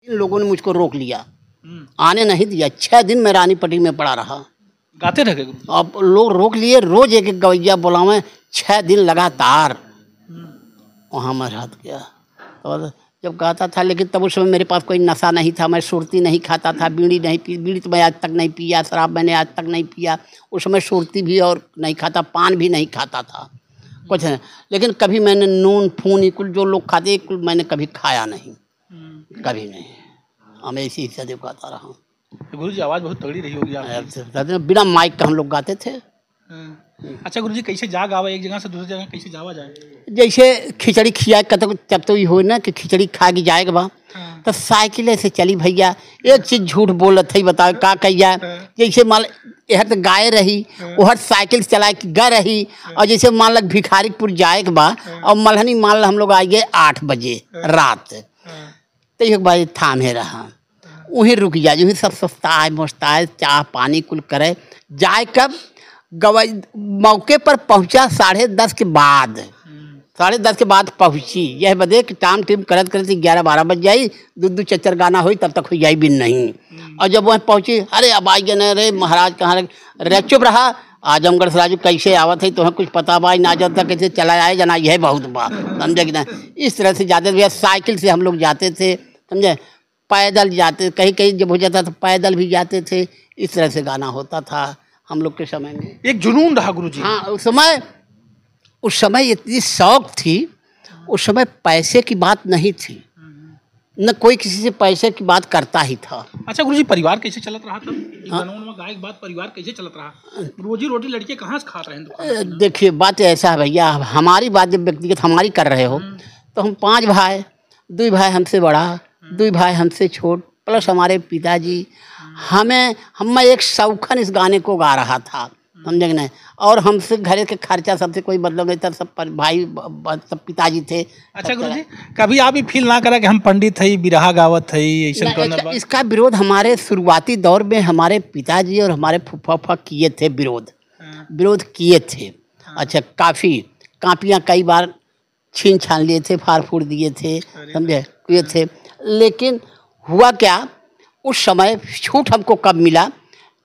इन लोगों ने मुझको रोक लिया, आने नहीं दिया। 6 दिन मैं रानीपट्टी में पड़ा रहा। गाते रहे गुरुजी? अब लोग रोक लिए, रोज एक एक गवैया बुलावे, 6 दिन लगातार वहाँ मैं रात गया। और जब गाता था, लेकिन तब उस समय मेरे पास कोई नशा नहीं था, मैं सुरती नहीं खाता था, बीड़ी नहीं पी, बीड़ी तो मैं आज तक नहीं पिया, शराब मैंने आज तक नहीं पिया। उस समय सुरती भी और नहीं खाता, पान भी नहीं खाता था, कुछ नहीं। लेकिन कभी मैंने नून फून कुल जो लोग खाते कुल मैंने कभी खाया नहीं, कभी नहीं। मैं इसी सदैव गाता रहा हूँ। गुरुजी आवाज़ बहुत तगड़ी रही होगी आपकी। बिना माइक का हम लोग गाते थे। अच्छा गुरुजी, कैसे जाग आवा एक जगह से दूसरी जगह, कैसे जावा जाए? जैसे खिचड़ी खिया तब तो ये हो ना कि खिचड़ी खा के जाएगा बा, तो साइकिल से चली भैया। एक चीज झूठ बोलत है, बताओ का कहिया। जैसे मान यह तो गाय रही, वह साइकिल चला के गा रही, और जैसे मान लग भिखारीपुर जाए के बा, और मलहनी मान लो हम लोग आए गए 8 बजे रात, तो एक बार थामे रहा, वहीं रुक जाए, वहीं सब सस्ता मस्ता चाह पानी कुल करे जाए। कब गवाई मौके पर पहुंचा 10:30 के बाद, 10:30 के बाद पहुंची। यह बदे कि टाइम टीम करत करत 11-12 बज जाई, 2-2 चच्चर गाना हुई तब तक हो जाई भी नहीं। और जब वह पहुंची, अरे अब आई गए रे महाराज कहाँ रे, चुप रहा। आजमगढ़ से राजू कैसे आवत है तुम्हें कुछ पता बा ना, जाता कैसे चला आए जना, यह बहुत बा, समझे कि ना। इस तरह से जाते थे, साइकिल से हम लोग जाते थे, समझे, पैदल जाते, कहीं कहीं जब हो जाता तो पैदल भी जाते थे। इस तरह से गाना होता था हम लोग के समय में। एक जुनून रहा गुरुजी। हाँ, उस समय इतनी शौक थी। उस समय पैसे की बात नहीं थी, न कोई किसी से पैसे की बात करता ही था। अच्छा गुरुजी, परिवार कैसे चलत रहा था? गाय के बाद परिवार कैसे चलत रहा? रोजी रोटी लड़के कहाँ से खा रहे हैं? देखिए बात ऐसा है भैया, हमारी बात जब व्यक्तिगत हमारी कर रहे हो, तो हम 5 भाई, 2 भाई हमसे बड़ा, 2 भाई हमसे छोट, प्लस हमारे पिताजी। मैं एक शौकन इस गाने को गा रहा था, समझे कि नहीं। और हमसे घर के खर्चा सबसे कोई मतलब नहीं था, सब भाई सब पिताजी थे। अच्छा गुरुजी, कभी आप भी फील ना करा कि हम पंडित है, बिरहा गावत है, ऐसा? इसका विरोध हमारे शुरुआती दौर में हमारे पिताजी और हमारे फूफा किए थे, विरोध किए थे। अच्छा, काफ़ी कापियाँ कई बार छीन छान लिए थे, फाड़ फूड़ दिए थे, समझे, किए थे। लेकिन हुआ क्या, उस समय छूट हमको कब मिला,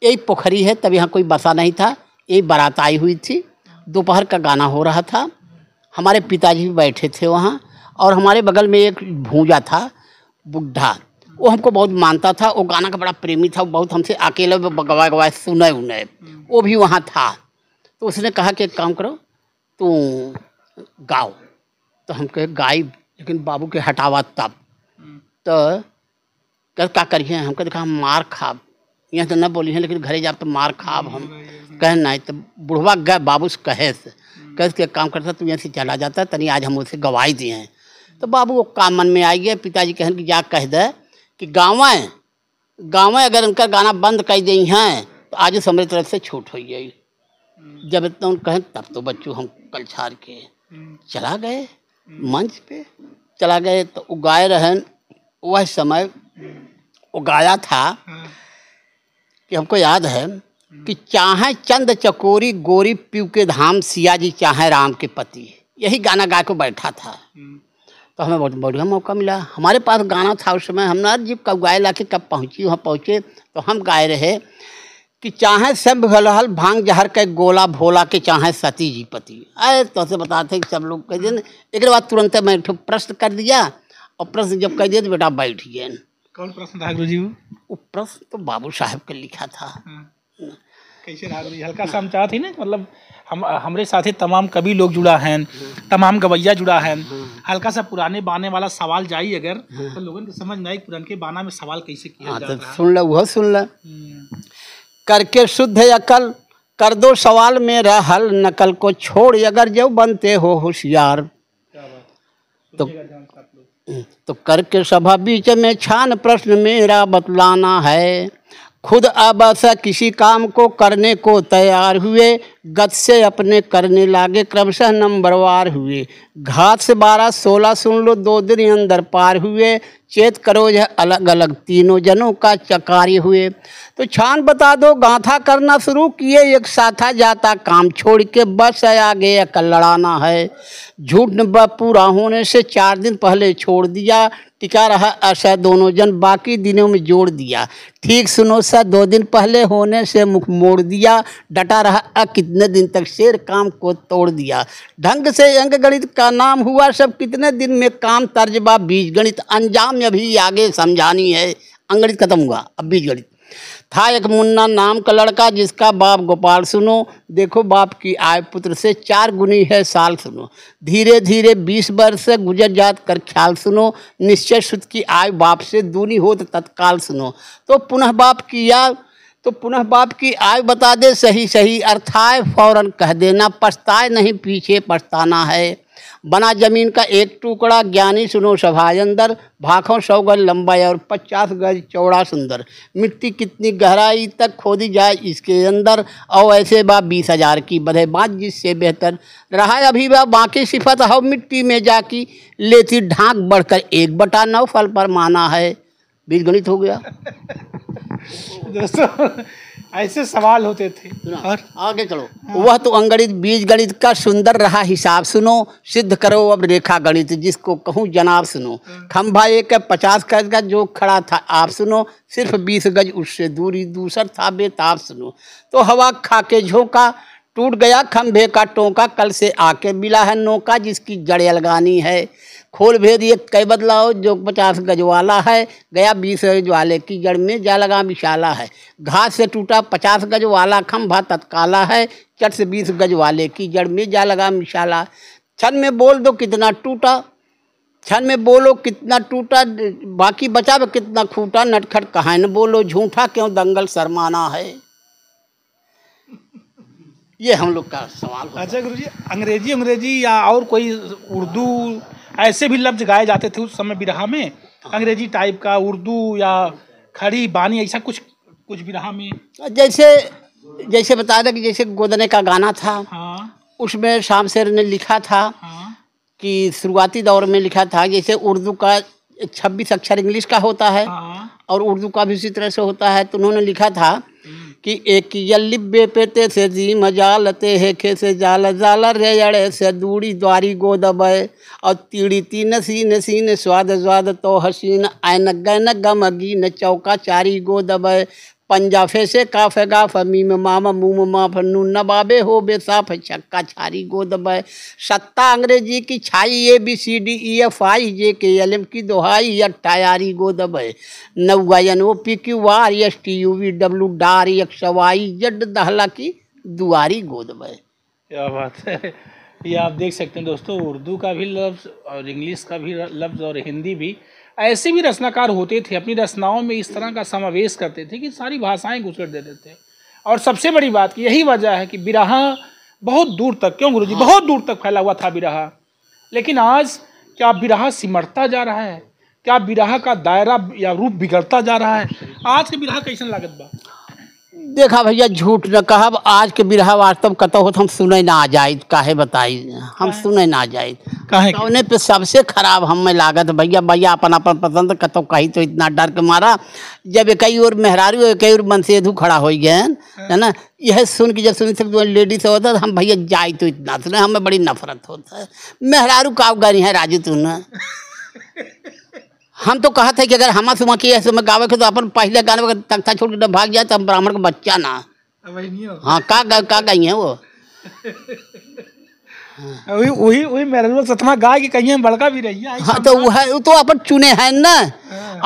यही पोखरी है, तब यहाँ कोई बसा नहीं था, यही बारात आई हुई थी, दोपहर का गाना हो रहा था, हमारे पिताजी भी बैठे थे वहाँ, और हमारे बगल में एक भूंजा था बुढ़ा, वो हमको बहुत मानता था, वो गाना का बड़ा प्रेमी था, वो बहुत हमसे अकेले गवाए सुने उन्हें, वो भी वहाँ था। तो उसने कहा कि एक काम करो, तू गाओ। तो हम कहे गाई, लेकिन बाबू के हटावा तब। तो क्या करिए, हमको देखा हम मार खाब, यहाँ तो न बोली है, लेकिन घरे जाब तो मार खाब। हम कह नहीं, तो बुढ़वा गए बाबू से कहे के काम करता, तू यहाँ से चला जाता, तनी आज हम उसे गवाही दिए हैं। तो बाबू वो काम मन में आ गया। पिताजी कहन कि जा कह दे कि गाँव अगर उनका गाना बंद कर दी हैं तो आज समझ तरफ से छूट हो गई। जब इतना कहें तब तो बच्चों हम कल छाड़ के चला गए, मंच पे चला गए। तो वो गाए रहन, वह समय वो गाया था कि हमको याद है कि चाहे चंद चकोरी गोरी पीऊ के धाम, सिया जी चाहे राम के पति, यही गाना गा के बैठा था। तो हमें बहुत बढ़िया मौका मिला, हमारे पास गाना था उस समय। हम जब कब गाए ला के कब पहुँची, वहाँ पहुँचे तो हम गाए रहे कि चाहे सब भलहल भांग जहर के गोला भोला के चाहे सती जी पति। अरे तो से बताते सब लोग कह दिए। एक बाद तुरंत मैं एक प्रश्न कर दिया, और प्रश्न जब कह दिया तो बेटा बैठ गए। कौन प्रश्न था गुरुजी? वो प्रश्न तो बाबू साहब के लिखा था। कैसे रहा गुरुजी? हल्का सा हम चाहते हैं ना, मतलब हमारे साथ तमाम कवि लोग जुड़ा हैं, तमाम गवैया जुड़ा है। हल्का सा पुराने बाने वाला सवाल जाई अगर, तो लोगों को समझ नहीं पुराने बाना में सवाल कैसे किया जाता है। सुन लो, वह सुन लो। करके शुद्ध अकल कर दो सवाल मेरा हल, नकल को छोड़ अगर जो बनते हो होशियार। तो करके सभा बीच में छान प्रश्न मेरा बतलाना है। खुद अब ऐसा किसी काम को करने को तैयार हुए, गत से अपने करने लागे क्रमशः नंबरवार हुए। घात से 12-16 सुन लो, 2 दिन अंदर पार हुए। चेत करो यह अलग अलग तीनों जनों का चकार्य हुए। तो छान बता दो गाथा करना शुरू किए, एक साथा जाता काम छोड़ के बस आगे अकल लड़ाना है। झूठ न पूरा होने से 4 दिन पहले छोड़ दिया, टिका रहा आशा दोनों जन, बाकी दिनों में जोड़ दिया। ठीक सुनो सा 2 दिन पहले होने से मुख मोड़ दिया, डटा रहा कितने दिन तक शेर काम को तोड़ दिया। ढंग से अंक गणित का नाम हुआ सब कितने दिन में काम, तर्जबा बीज गणित अंजाम अभी आगे समझानी है। अंगणित खत्म हुआ, अब बीज गणित। था एक मुन्ना नाम का लड़का जिसका बाप गोपाल, सुनो देखो बाप की आय पुत्र से 4 गुनी है साल, सुनो धीरे धीरे 20 वर्ष से गुजर जात कर ख्याल, सुनो निश्चय सुध की आय बाप से दूनी हो तो तत्काल, सुनो तो पुनः बाप की आय बता दे सही सही, अर्थाय फौरन कह देना, पछताए नहीं पीछे पछताना है। बना जमीन का एक टुकड़ा ज्ञानी, सुनो सभाए अंदर, भाखों 100 गज लंबा और 50 गज चौड़ा सुंदर। मिट्टी कितनी गहराई तक खोदी जाए इसके अंदर, और ऐसे बा 20,000 की बधे बात जिससे बेहतर रहा अभी बा बाकी सिफत हो मिट्टी में जाकी, लेती ढांक बढ़कर 1/9 फल पर माना है। बीज गणित हो गया। दोस्तों ऐसे सवाल होते थे। और आगे चलो। वह तो अंगणित बीज गणित का सुंदर रहा हिसाब, सुनो सिद्ध करो अब रेखा गणित जिसको कहूँ जनाब, सुनो खंभा एक 50 गज का जो खड़ा था आप, सुनो सिर्फ 20 गज उससे दूरी दूसर था बेताब, सुनो तो हवा खा के झोंका टूट गया खंभे का टोंका, कल से आके मिला है नौका जिसकी जड़ अलगानी है। खोल भेद ये कई बदलाव जो 50 गज वाला है, गया 20 गज वाले की जड़ में जा लगा मिशाला है। घास से टूटा 50 गज वाला खंभा तत्काला है, चट से 20 गज वाले की जड़ में जा लगा मिशाला। क्षण में बोल दो कितना टूटा, क्षण में बोलो कितना टूटा, बाकी बचा कितना खूटा, नटखट कहाँ न बोलो झूठा क्यों दंगल शर्माना है। ये हम लोग का सवाल। अच्छा गुरुजी, अंग्रेजी या और कोई उर्दू ऐसे भी लफ्ज गाए जाते थे उस समय बिरहा में, अंग्रेजी टाइप का, उर्दू या खड़ी बानी, ऐसा कुछ बिरहा में? जैसे बता दें कि जैसे गोदने का गाना था। हाँ। उसमें शाम शेर ने लिखा था। हाँ। कि शुरुआती दौर में लिखा था, जैसे उर्दू का 26 अक्षर इंग्लिश का होता है। हाँ। और उर्दू का भी उसी तरह से होता है, तो उन्होंने लिखा था कि एक लिब्बे पेते से जी मजालते है खे से जाल जाल रे अड़े से दूड़ी द्वारी गोदबे, और तीड़ी तीन सीन स्वाद स्वाद तो हसीन आयन गन गमगी न चौका चारी गोदबे, पंजाफे से काफे गाफ मीम मामा मुम माफ नून नबाबे हो बेसाफ छक्का छारी गोदबे, सत्ता अंग्रेजी की छाई ABCDEFI JKLM की दोहाई अट्ठायारी गोदबे, नौगायन ओ PQR STUVW डार XY जड दहला की दुआरी गोदबे। क्या बात है। ये आप देख सकते हैं दोस्तों, उर्दू का भी लफ्ज़ और इंग्लिश का भी लफ्ज़ और हिंदी भी, ऐसे भी रचनाकार होते थे, अपनी रचनाओं में इस तरह का समावेश करते थे कि सारी भाषाएं घुसेड़ देते थे। और सबसे बड़ी बात की यही वजह है कि बिरहा बहुत दूर तक, क्यों गुरुजी, बहुत दूर तक फैला हुआ था बिरहा। लेकिन आज क्या बिरहा सिमटता जा रहा है? क्या बिरहा का दायरा या रूप बिगड़ता जा रहा है? आज के बिरहा कैसन लागत बा? देखा भैया, झूठ न कहब, आज के बिरहा वास्तव कतो हो हम सुने ना आ जाए, काहे बताई हम सुने ना आ जाए कौने पे सबसे खराब हमें लागत भैया अपन पसंद कतो कही तो इतना डर के मारा, जब कई और मेहरारू कई और मनसेधु खड़ा हो गए है ना, यह सुन के जब सुनी सब लेडीज होता हम भैया जाए तो इतना सुने, हमें बड़ी नफरत होता है। मेहरारू का गानी है राजू तू न, हम तो कहते हैं कि अगर हमा सुमा की ऐसे में गावे के तो अपन पहले गाने तख्ता छोड़ के भाग जाए तो हम ब्राह्मण का बच्चा ना। हाँ का गई है वो वही मेरे सतमा गाय की कहीं बड़का भी रही है। हाँ तो वो है, तो अपन चुने हैं ना।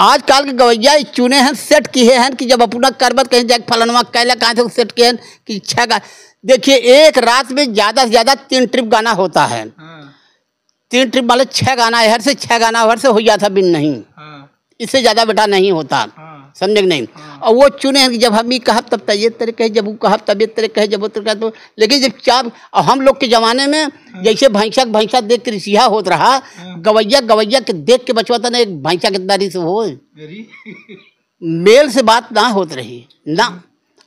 आजकल के गवैया चुने हैं, सेट किए हैं कि जब अपना करबत कहीं जाके फलनवा कहला कहाँ से सेट किए हैं कि 6 गा। देखिए एक रात में ज़्यादा से ज़्यादा 3 ट्रिप गाना होता है। 3 ट्रिप वाले 6 गाना हर से 6 गाना हर से हो जाता बिन नहीं, इससे ज़्यादा बेटा नहीं होता। समझे कि नहीं? और वो चुने हैं कि जब हम ही कहब तब तबियत तरह कहे, जब वो कहब तबियत तरह कहे, जब वो तरह तो। लेकिन जब चाप हम लोग के ज़माने में जैसे भैंसा देख के ऋषिया होत रहा, गवैया के देख के बचवाता ना, एक भैंसा कितना रिस हो मेल से बात ना होत रही ना।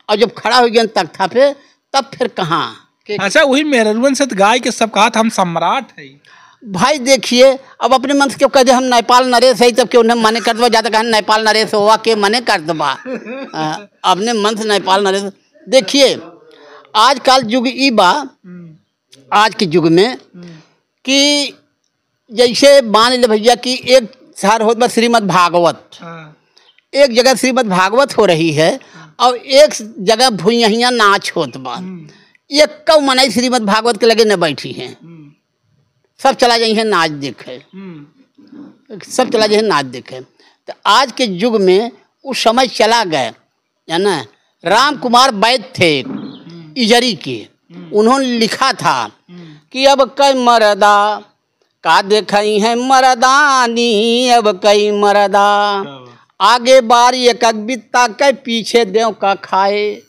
और जब खड़ा हो गया तख्ता पे तब फिर कहाँ। अच्छा वही मेहरवन से गाय के सब कहा था हम सम्राट है भाई। देखिए अब अपने मन से क्यों कहते हम नेपाल नरेश है, तब क्यों उन्हें मने कर दबा, जाता कहा नेपाल नरेश हुआ के मने कर दबा अपने मन से नेपाल नरेश। देखिए आजकल युग ई बा, आज के युग में कि जैसे मान ले भैया कि एक सार होत बा श्रीमद् भागवत। हाँ, एक जगह श्रीमद् भागवत हो रही है और एक जगह भुइयाँ नाच होत बा। ये कौ मनाई श्रीमद् भागवत के लगे न बैठी हैं, सब चला जाई हैं नाच देखे, सब चला जाए नाच देखे। तो आज के युग में उस समय चला गए है ना। राम कुमार वैद्य थे इजरी के, उन्होंने लिखा था कि अब कई मरदा का देखई है मरदानी, अब कई मरदा आगे बार एक बित्ता के पीछे देव का खाए,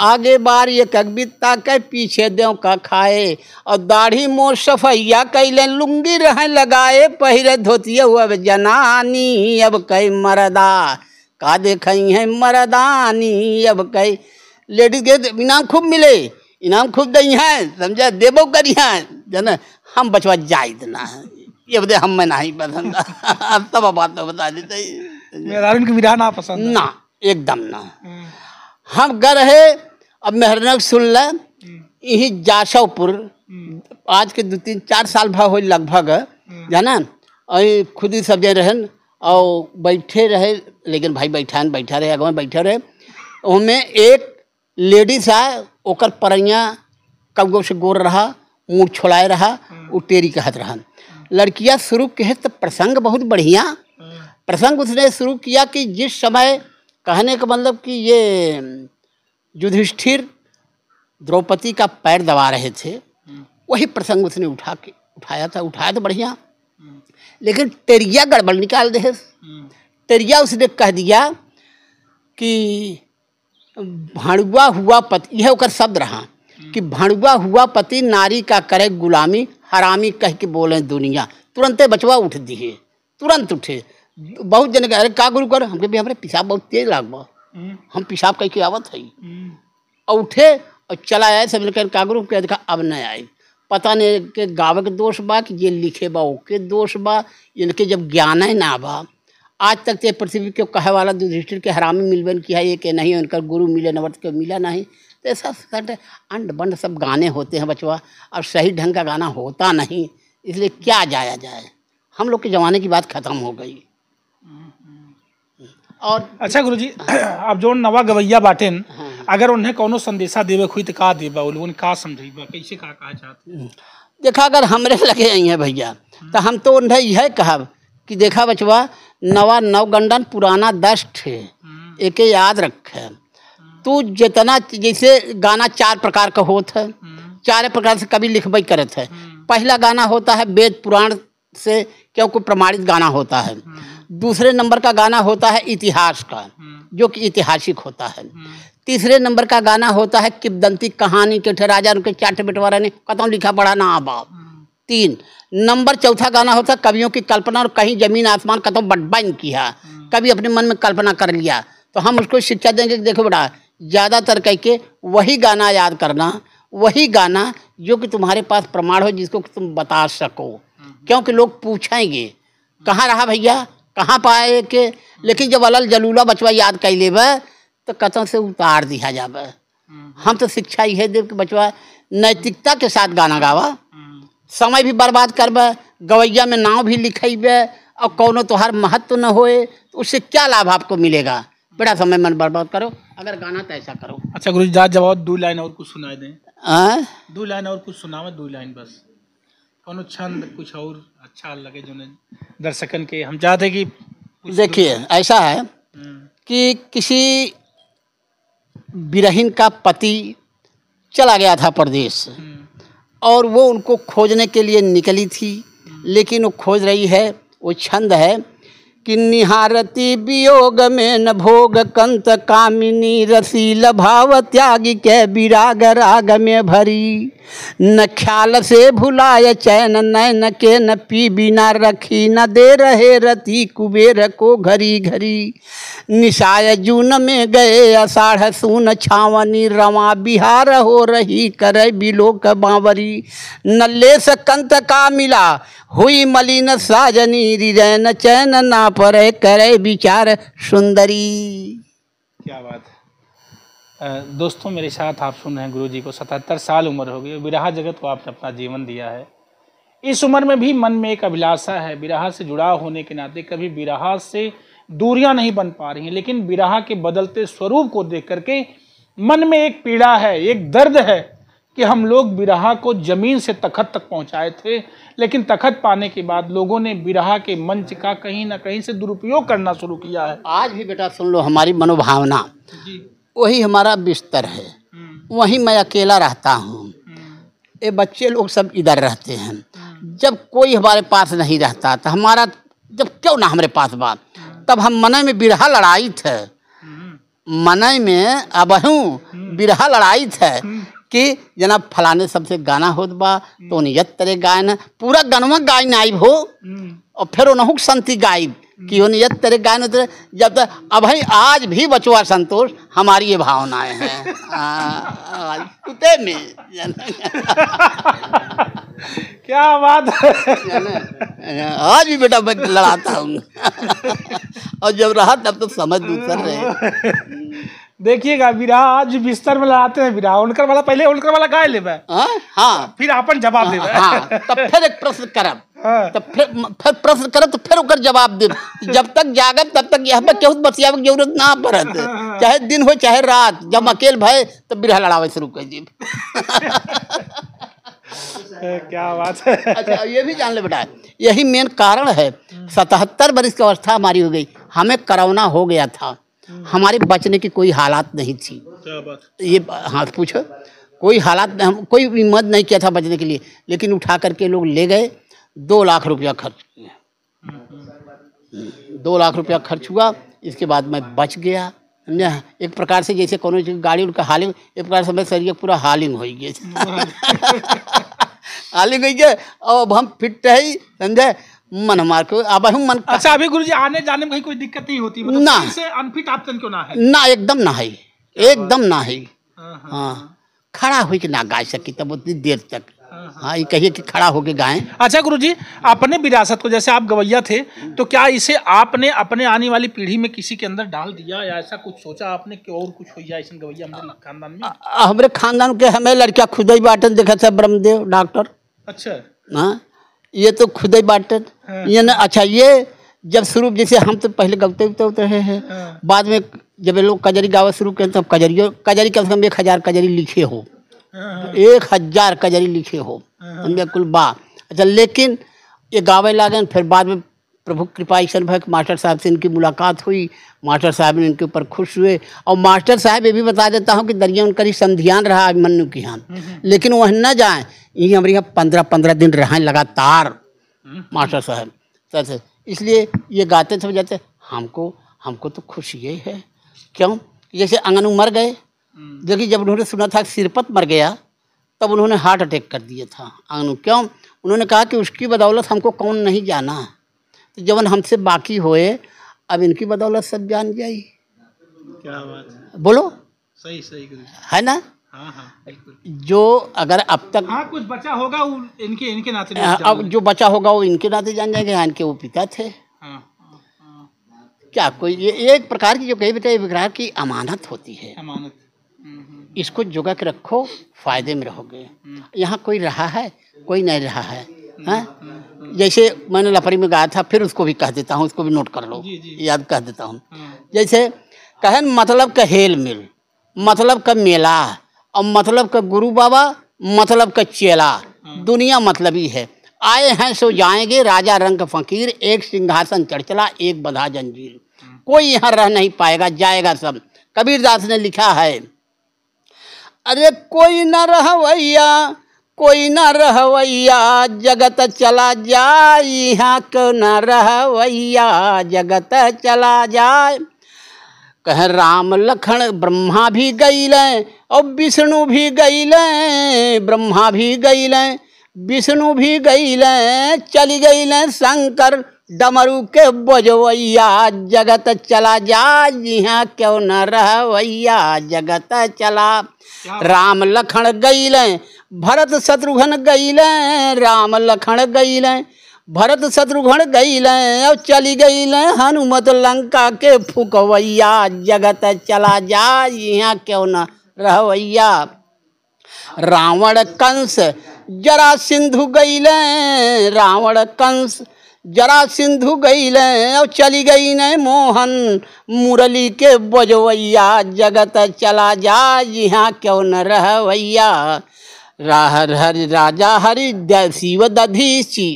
आगे बार एक बित्ता के पीछे देव का खाए, और दाढ़ी मोर सफैया कैले लुंगी रह लगाए, पहिरे धोतिया हुआ जनानी, अब कई मरदा का देखई है मरदानी, अब कई लेडीज के इनाम खूब मिले, इनाम खूब दई हैं, समझा देबो करी हैं जना। हम बचवा जायद ना है ये बदे हम में नहीं पसंद। अब तब बात तो बता देते मेहरारू की विधा ना पसंद ना, एकदम ना। हम गए रहे अब मेहरनक सुन ल यही जाशवपुर, आज के 2-3-4 साल भा हो लगभग जाना। और खुद ही सब जन रहन और बैठे रहे, लेकिन भाई बैठा रहे, अगवा बैठा रहे। उनमें एक लेडीज आ ओकर परैया कब से गोर रहा, मुँह छोड़ाए रहा, वो टेरी कहत रहा। लड़कियाँ शुरू कहे तो प्रसंग बहुत बढ़िया प्रसंग उसने शुरू किया कि जिस समय कहने का मतलब कि ये युधिष्ठिर द्रौपदी का पैर दबा रहे थे, वही प्रसंग उसने उठाया तो बढ़िया, लेकिन टेरिया गड़बड़ निकाल दे। टेरिया उसने कह दिया कि भाड़ुआ हुआ पति, यह ओकर शब्द रहा कि भाड़ुआ हुआ पति नारी का करे गुलामी, हरामी कह के बोले दुनिया। तुरंते बचवा उठ दिए, तुरंत उठे। बहुत जने अरे का गुरु कर, हमके भी हमारे पेशाब बहुत तेज लागबा, हम पेशाब कह के आवत है, और उठे और चला आए। सब मिलकर का गुरु कह देखा अब न आए, पता नहीं के गावे के दोष बा कि ये लिखे बा ओके दोष बा, इनके जब ज्ञान है ना बा। आज तक ते पृथ्वी के कहे वाला युधिष्ठिर के हरामी मिलबन किया ये कि नहीं, उनका गुरु मिले नवर्त के मिला नहीं। तो ऐसा अंड बंड सब गाने होते हैं बचवा, अब सही ढंग का गाना होता नहीं, इसलिए क्या जाया जाए। हम लोग के ज़माने की बात ख़त्म हो गई। और अच्छा गुरुजी, अब जो नवा गवैया बाटेन, अगर उन्हें कोनो संदेशा देवे खुई तो का देबा, उन का समझेबा, कैसे का कहा चाहते? देखा अगर हमरे लगे आई हैं भैया तो हम तो उन्हें यह कहब कि देखा बचवा, नवा नवगंडन पुराना दस्ट है, एक याद रखे। तू जितना जैसे गाना 4 प्रकार का होता है, 4 प्रकार से कभी लिखबई करत है। पहला गाना होता है वेद पुराण से क्योंकि प्रमाणित गाना होता है। दूसरे नंबर का गाना होता है इतिहास का, जो कि ऐतिहासिक होता है। तीसरे नंबर का गाना होता है किंवदंती कहानी के राजा उनके 4 बेटवारा ने कतों लिखा पढ़ा ना बाप। 3 नंबर चौथा गाना होता है कवियों की कल्पना, और कहीं जमीन आसमान कतों बटबाइन किया, कभी अपने मन में कल्पना कर लिया। तो हम उसको शिक्षा देंगे कि देखो बेटा, ज़्यादातर कह के वही गाना याद करना, वही गाना जो कि तुम्हारे पास प्रमाण हो, जिसको तुम बता सको। क्योंकि लोग पूछेंगे कहाँ रहा भैया, कहाँ पाए के, लेकिन जब अलल जलूला बचवा याद कर लेबे तो कतों से उतार दिया जाबे। हम तो शिक्षा यह दे कि बचवा नैतिकता के साथ गाना गावा, समय भी बर्बाद करबे, गवैया में नाव भी लिखेबे, और कोनो तोहार महत्व न होए तो उससे क्या लाभ आपको मिलेगा। बड़ा समय मन बर्बाद करो, अगर गाना तो ऐसा करो। अच्छा गुरुजी, जा जवाब 2 लाइन और कुछ सुनाए दें। 2 लाइन और कुछ सुनावे, 2 लाइन बस, कोनो छंद कुछ और अच्छा लगे जो दर्शकन के। हम चाहते कि देखिए ऐसा है कि किसी बिरहीन का पति चला गया था प्रदेश, और वो उनको खोजने के लिए निकली थी, लेकिन वो खोज रही है। वो छंद है कि निहारती वियोग में न भोग कंत कामिनी, रसील भाव त्यागी के विराग राग में भरी, न ख्याल से भुलाय चैन नैन के न पी बिना रखी, न दे रहे रति कुबेर को घरी घरी, निशाय जून में गए अषाढ़ सून छावनी, रमा बिहार हो रही करे बिलोक बावरी, नल्ले से कंत का मिला हुई मलिन साजनी, रिरैन चैन ना परे करे विचार सुंदरी। क्या बात है। दोस्तों, मेरे साथ आप सुन रहे हैं गुरुजी को 77 साल उम्र हो गई, विरहा जगत को आपने अपना जीवन दिया है। इस उम्र में भी मन में एक अभिलाषा है, विरह से जुड़ा होने के नाते कभी विरह से दूरियां नहीं बन पा रही हैं, लेकिन विरह के बदलते स्वरूप को देख करके मन में एक पीड़ा है, एक दर्द है कि हम लोग विरह को जमीन से तखत तक पहुंचाए थे, लेकिन तखत पाने के बाद लोगों ने विरह के मंच का कहीं ना कहीं से दुरुपयोग करना शुरू किया है। आज भी बेटा सुन लो, हमारी मनोभावना जी। वही हमारा बिस्तर है, वहीं मैं अकेला रहता हूँ, ये बच्चे लोग सब इधर रहते हैं। जब कोई हमारे पास नहीं रहता तो हमारा, जब क्यों ना हमारे पास बात, तब हम मन में बिरहा लड़ाई थे, मन में अबहू बिरहा लड़ाई थे कि जना फलाने सबसे गाना होत बा तो नियत तेरे गायन पूरा गनवा गायन आइब हो, और फिर उन्हों संति गायब कि वो नियत तेरे गायन होते। जब तक अब भाई आज भी बचवा संतोष हमारी ये भावनाएं हैं कुत्ते में क्या बात है। आज भी बेटा मैं लड़ाता हूँ और जब रहा तब तो समझ दूसर रहे। देखिए विरह आज बिस्तर में लड़ाते हैं, विरह उनकर वाला पहले उनकर वाला गाय ले हाँ, फिर आपन जवाब दे हाँ, तब फिर एक प्रश्न करब, तब फिर प्रश्न करब तो फिर ओकर जवाब देब। जब तक जागब तब तक यहाँ पर केहू बतियावे की जरूरत ना पड़त, चाहे दिन हो चाहे रात। जब अकेल भय तो बिरहा लड़ावे शुरू कर दी। क्या बात है। अच्छा ये भी जान ले बेटा, यही मेन कारण है। 77 वर्ष की अवस्था हमारी हो गई, हमें कोरोना हो गया था, हमारे बचने की कोई हालात नहीं थी। क्या बात? ये हाँ पूछो, कोई हालात, हम कोई हिम्मत नहीं किया था बचने के लिए, लेकिन उठा करके लोग ले गए। 2 लाख रुपया खर्च किया, 2 लाख रुपया खर्च हुआ। इसके बाद मैं बच गया। एक प्रकार से जैसे कोनो गाड़ी उनका हालिंग, एक प्रकार से मैं शरीर पूरा हालिंग हो गया हालिंग हो गया। अब हम फिट रही, समझे, मन हमार को अब हम मन। अच्छा अभी गुरुजी आने जाने में कहीं कोई दिक्कत नहीं होती, मतलब ना, से अनफिट आप क्यों ना है? ना एकदम ना है, एकदम ना है। हाँ, खड़ा हो के ना गा सकी तब उतनी देर तक। हाँ, ये कहिए कि खड़ा होके गाएं। अच्छा गुरुजी, अपने विरासत को, जैसे आप गवैया थे, तो क्या इसे आपने अपने आने वाली पीढ़ी में किसी के अंदर डाल दिया, या ऐसा कुछ सोचा आपने कि और कुछ हो जाए ऐसा गवैया हमारे खानदान में? हमारे खानदान के हमें लड़कियां खुद ही बाटन देखा था, ब्रह्मदेव डॉक्टर। अच्छा हाँ, ये तो खुद ही बाटन ये ना। अच्छा ये जब शुरू, जैसे हम तो पहले गवते उगते रहे हैं, बाद में जब ये लोग कजरी गावा शुरू किए तब कजरी कम से कम 1000 कजरी लिखे हो, 1000 कजरी लिखे हो समझे कुल बा। अच्छा लेकिन ये गावे लागन, फिर बाद में प्रभु कृपा ईश्वर भय मास्टर साहब से इनकी मुलाकात हुई, मास्टर साहब ने इनके ऊपर खुश हुए। और मास्टर साहब ये भी बता देता हूँ कि दरिया उनका ही संध्यान रहा अभिमन्यु की यहाँ, लेकिन वह न जाए, ये हमारे यहाँ 15-15 दिन रहें लगातार मास्टर साहब सर। इसलिए ये गाते सब जाते, हमको तो खुशी ये है। क्यों? जैसे अंगनू मर गए, देखिए जब उन्होंने सुना था सिरपत मर गया तब उन्होंने हार्ट अटैक कर दिया था अंगनू। क्यों? उन्होंने कहा कि उसकी बदौलत हमको कौन नहीं जाना, तो जब हमसे बाकी होए अब इनकी बदौलत सब जान जाई। क्या बात है, बोलो सही सही है ना। हाँ हाँ बिल्कुल। जो अगर अब तक हाँ कुछ बचा होगा वो इनके नाते, अब जो बचा होगा वो इनके नाते जान जाएंगे। हाँ, इनके वो पिता थे। हाँ, क्या कोई ये एक प्रकार की जो कही बेटा, एक प्रकार की अमानत होती है, अमानत। इसको जोगा के रखो, फायदे में रहोगे। यहाँ कोई रहा है, कोई नहीं रहा है। हाँ, जैसे मैंने लपरी में गाया था, फिर उसको भी कह देता हूँ, उसको भी नोट कर लो, याद कर देता हूँ। जैसे कहन मतलब का हेल मिल, मतलब का मेला, और मतलब का गुरु बाबा, मतलब का चेला, दुनिया मतलबी है। आए हैं सो जाएंगे, राजा रंग फकीर, एक सिंहासन चढ़ चला, एक बंधा जंजीर। कोई यहाँ रह नहीं पाएगा, जाएगा सब। कबीरदास ने लिखा है, अरे कोई न रहवैया, कोई न रहवैया, जगत चला जाए, यहाँ को न रहवैया, जगत चला जाए। कह राम लखन ब्रह्मा भी गईलें और विष्णु भी गईलें, ब्रह्मा भी गईलें विष्णु भी गईलें, चली गईलें शंकर डमरू के बजवैया, जगत चला जा, यहाँ क्यों न रहवैया, जगत चला। राम लखन गईलें, भरत शत्रुघ्न गईलें, राम लखन गईलें, भरत शत्रुघ्न गईलें, और चली गईलें हनुमत लंका के फुकवैया, जगत चला जा, यहाँ क्यों न रहवैया। रावण कंस जरा सिंधु गईले रावण कंस, जरा सिंधु गईले और चली गई ने मोहन, मुरली के बजवैया जगत चला जा यहाँ क्यों न रहवैया। हरि राजा हरि शिव दधीची,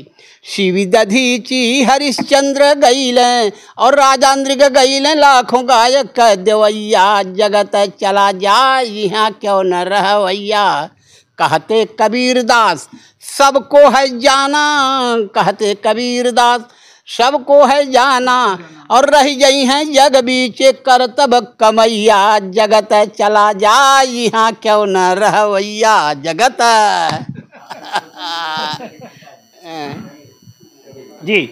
शिव दधीची हरिश्चंद्र गईले और राजा नृग गईले, लाखों गायक कह देवैया जगत चला जा यहाँ क्यों न रहवैया। कहते कबीरदास सबको है जाना, कहते कबीरदास सबको है जाना, और रह गई हैं जग बीचे करतब कमैया जगत चला जा यहाँ क्यों न रहवैया जगत। जी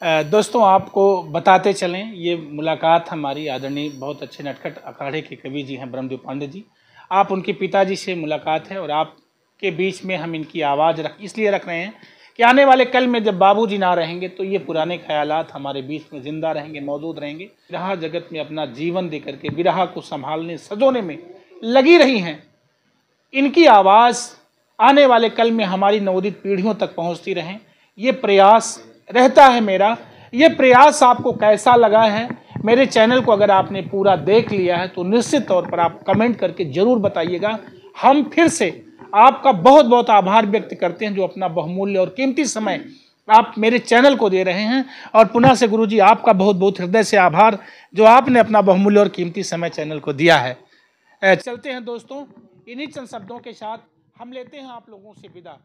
दोस्तों, आपको बताते चलें, ये मुलाकात हमारी आदरणीय बहुत अच्छे नटखट अखाड़े के कवि जी हैं ब्रह्मदेव पांडे जी। आप उनके पिताजी से मुलाकात है और आपके बीच में हम इनकी आवाज़ इसलिए रख रहे हैं कि आने वाले कल में जब बाबूजी ना रहेंगे तो ये पुराने ख्यालात हमारे बीच में ज़िंदा रहेंगे, मौजूद रहेंगे। विरहा जगत में अपना जीवन दे करके विरहा को संभालने सजोने में लगी रही हैं। इनकी आवाज़ आने वाले कल में हमारी नवोदित पीढ़ियों तक पहुँचती रहें, ये प्रयास रहता है मेरा। ये प्रयास आपको कैसा लगा है? मेरे चैनल को अगर आपने पूरा देख लिया है तो निश्चित तौर पर आप कमेंट करके ज़रूर बताइएगा। हम फिर से आपका बहुत बहुत आभार व्यक्त करते हैं जो अपना बहुमूल्य और कीमती समय आप मेरे चैनल को दे रहे हैं। और पुनः से गुरुजी आपका बहुत बहुत हृदय से आभार जो आपने अपना बहुमूल्य और कीमती समय चैनल को दिया है। चलते हैं दोस्तों, इन्हीं चंद शब्दों के साथ हम लेते हैं आप लोगों से विदा।